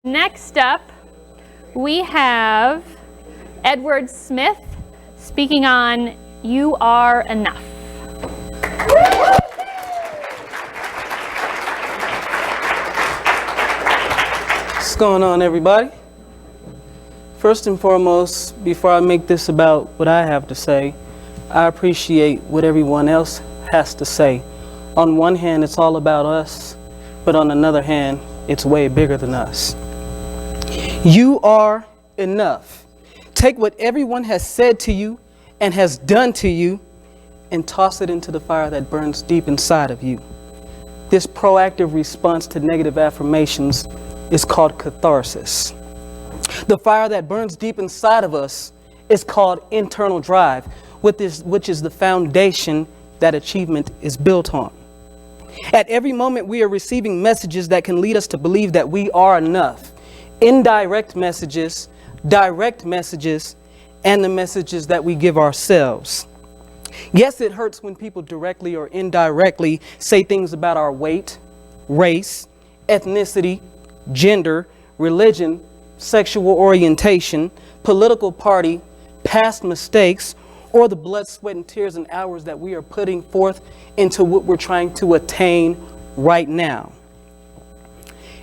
Next up, we have Edward Smith speaking on You Are Enough. What's going on, everybody? First and foremost, before I make this about what I have to say, I appreciate what everyone else has to say. On one hand, it's all about us, but on another hand, it's way bigger than us. You are enough. Take what everyone has said to you and has done to you and toss it into the fire that burns deep inside of you. This proactive response to negative affirmations is called catharsis. The fire that burns deep inside of us is called internal drive, which is the foundation that achievement is built on. At every moment, we are receiving messages that can lead us to believe that we are enough. Indirect messages, direct messages, and the messages that we give ourselves. Yes, it hurts when people directly or indirectly say things about our weight, race, ethnicity, gender, religion, sexual orientation, political party, past mistakes, or the blood, sweat, and tears and hours that we are putting forth into what we're trying to attain right now.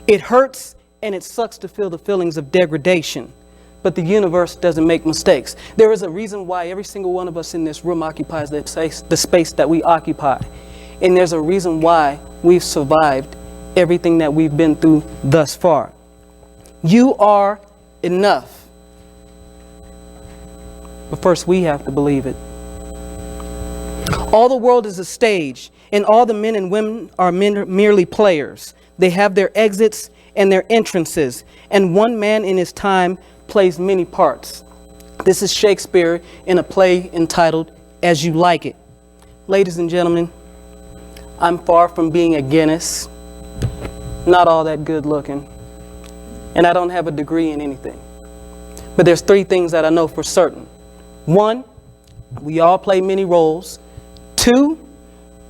It hurts and it sucks to feel the feelings of degradation, but the universe doesn't make mistakes. There is a reason why every single one of us in this room occupies the space that we occupy. And there's a reason why we've survived everything that we've been through thus far. You are enough. But first, we have to believe it. All the world is a stage, and all the men and women are merely players. They have their exits and their entrances, and one man in his time plays many parts. This is Shakespeare in a play entitled As You Like It. Ladies and gentlemen, I'm far from being a Guinness, not all that good looking, and I don't have a degree in anything. But there's three things that I know for certain. One, we all play many roles. Two,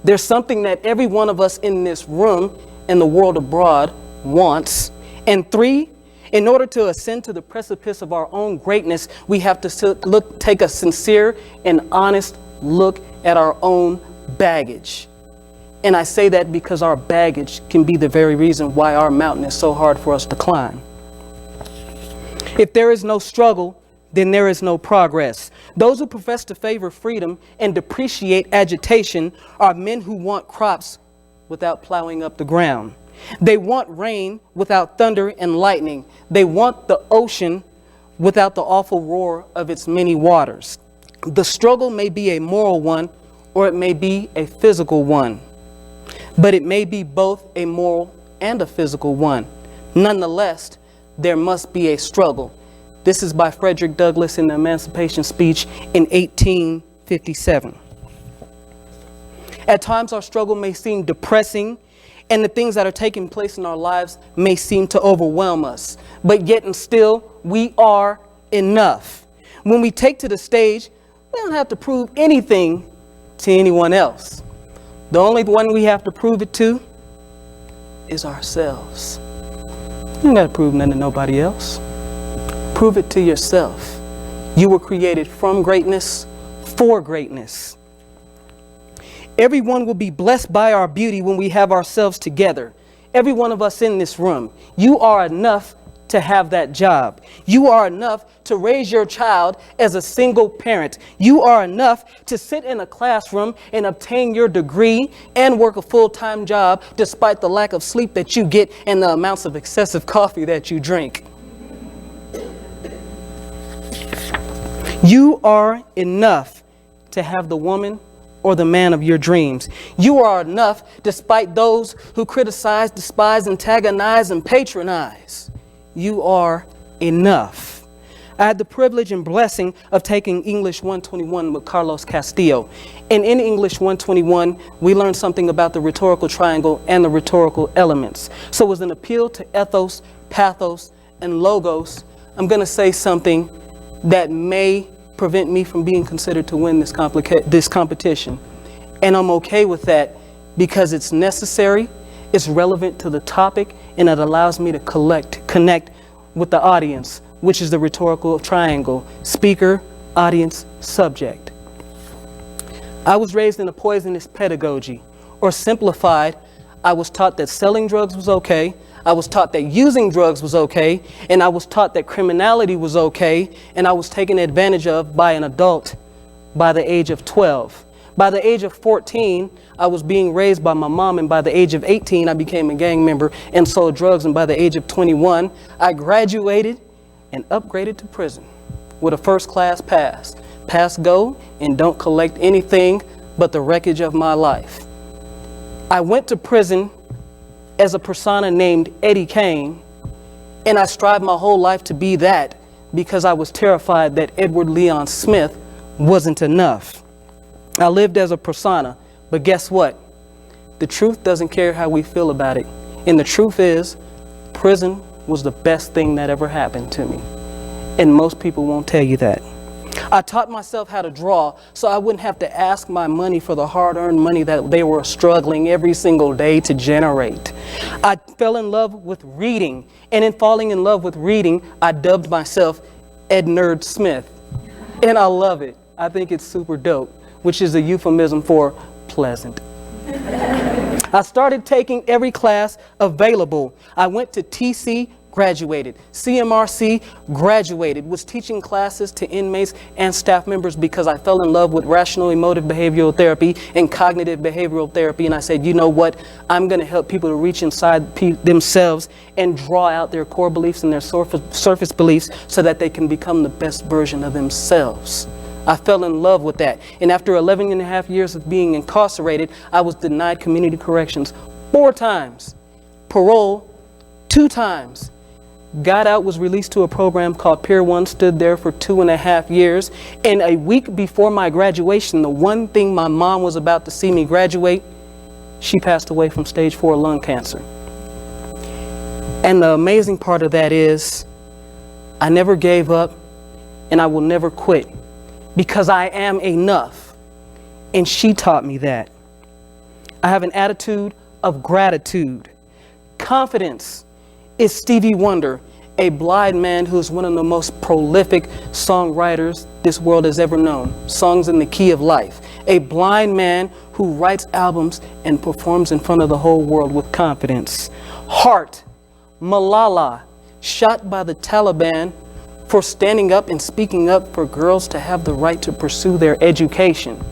there's something that every one of us in this room and the world abroad wants. And three, in order to ascend to the precipice of our own greatness, we have to take a sincere and honest look at our own baggage. And I say that because our baggage can be the very reason why our mountain is so hard for us to climb. If there is no struggle, then there is no progress. Those who profess to favor freedom and depreciate agitation are men who want crops without plowing up the ground. They want rain without thunder and lightning. They want the ocean without the awful roar of its many waters. The struggle may be a moral one, or it may be a physical one. But it may be both a moral and a physical one. Nonetheless, there must be a struggle. This is by Frederick Douglass in the Emancipation Speech in 1857. At times, our struggle may seem depressing, and the things that are taking place in our lives may seem to overwhelm us. But yet and still, we are enough. When we take to the stage, we don't have to prove anything to anyone else. The only one we have to prove it to is ourselves. You don't got to prove nothing to nobody else. Prove it to yourself. You were created from greatness, for greatness. Everyone will be blessed by our beauty when we have ourselves together. Every one of us in this room, you are enough to have that job. You are enough to raise your child as a single parent. You are enough to sit in a classroom and obtain your degree and work a full-time job despite the lack of sleep that you get and the amounts of excessive coffee that you drink. You are enough to have the woman or the man of your dreams. You are enough despite those who criticize, despise, antagonize, and patronize. You are enough. I had the privilege and blessing of taking English 121 with Carlos Castillo. And in English 121, we learned something about the rhetorical triangle and the rhetorical elements. So it was an appeal to ethos, pathos, and logos. I'm going to say something that may prevent me from being considered to win this competition. And I'm okay with that because it's necessary, it's relevant to the topic, and it allows me to connect with the audience, which is the rhetorical triangle: speaker, audience, subject. I was raised in a poisonous pedagogy, or simplified, I was taught that selling drugs was okay, I was taught that using drugs was okay, and I was taught that criminality was okay, and I was taken advantage of by an adult by the age of 12. By the age of 14, I was being raised by my mom, and by the age of 18, I became a gang member and sold drugs, and by the age of 21, I graduated and upgraded to prison with a first-class pass. Pass go and don't collect anything but the wreckage of my life. I went to prison as a persona named Eddie Kane, and I strived my whole life to be that because I was terrified that Edward Leon Smith wasn't enough. I lived as a persona, but guess what? The truth doesn't care how we feel about it. And the truth is, prison was the best thing that ever happened to me. And most people won't tell you that. I taught myself how to draw so I wouldn't have to ask my money for the hard-earned money that they were struggling every single day to generate. I fell in love with reading, and in falling in love with reading, I dubbed myself Ed Nerd Smith. And I love it. I think it's super dope, which is a euphemism for pleasant. I started taking every class available. I went to TC, graduated. CMRC, graduated. Was teaching classes to inmates and staff members because I fell in love with rational emotive behavioral therapy and cognitive behavioral therapy. And I said, you know what? I'm going to help people to reach inside themselves and draw out their core beliefs and their surface beliefs so that they can become the best version of themselves. I fell in love with that. And after 11 and a half years of being incarcerated, I was denied community corrections 4 times, parole 2 times. Got out, was released to a program called Pier 1, stood there for 2.5 years. And a week before my graduation, the one thing my mom was about to see me graduate, she passed away from stage 4 lung cancer. And the amazing part of that is I never gave up and I will never quit because I am enough. And she taught me that. I have an attitude of gratitude. Confidence is Stevie Wonder, a blind man who is one of the most prolific songwriters this world has ever known. Songs in the key of life. A blind man who writes albums and performs in front of the whole world with confidence. Heart, Malala, shot by the Taliban for standing up and speaking up for girls to have the right to pursue their education.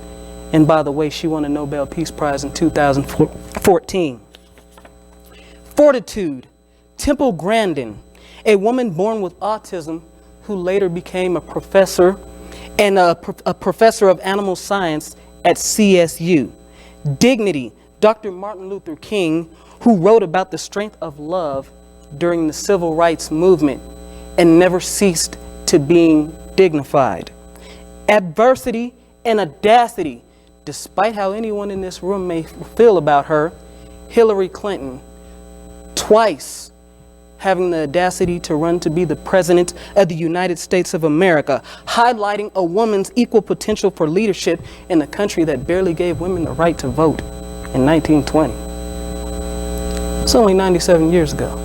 And by the way, she won a Nobel Peace Prize in 2014. Fortitude, Temple Grandin, a woman born with autism who later became a professor and a professor of animal science at CSU. Dignity, Dr. Martin Luther King, who wrote about the strength of love during the civil rights movement and never ceased to being dignified. Adversity and audacity, despite how anyone in this room may feel about her, Hillary Clinton, twice having the audacity to run to be the president of the United States of America, highlighting a woman's equal potential for leadership in a country that barely gave women the right to vote in 1920. It's only 97 years ago.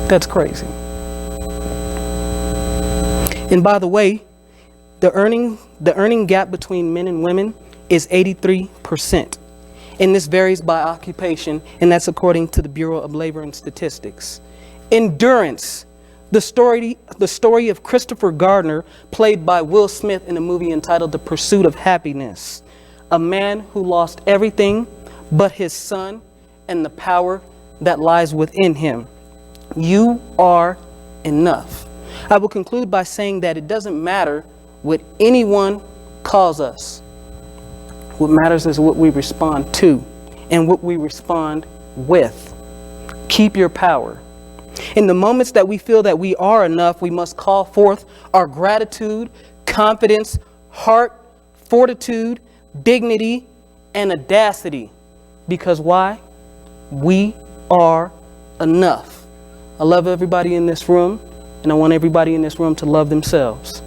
That's crazy. And by the way, the earning gap between men and women is 83%. And this varies by occupation, and that's according to the Bureau of Labor and Statistics. Endurance, the story of Christopher Gardner, played by Will Smith in a movie entitled The Pursuit of Happiness. A man who lost everything but his son and the power that lies within him. You are enough. I will conclude by saying that it doesn't matter what anyone calls us. What matters is what we respond to and what we respond with. Keep your power. In the moments that we feel that we are enough, we must call forth our gratitude, confidence, heart, fortitude, dignity, and audacity. Because why? We are enough. I love everybody in this room, and I want everybody in this room to love themselves.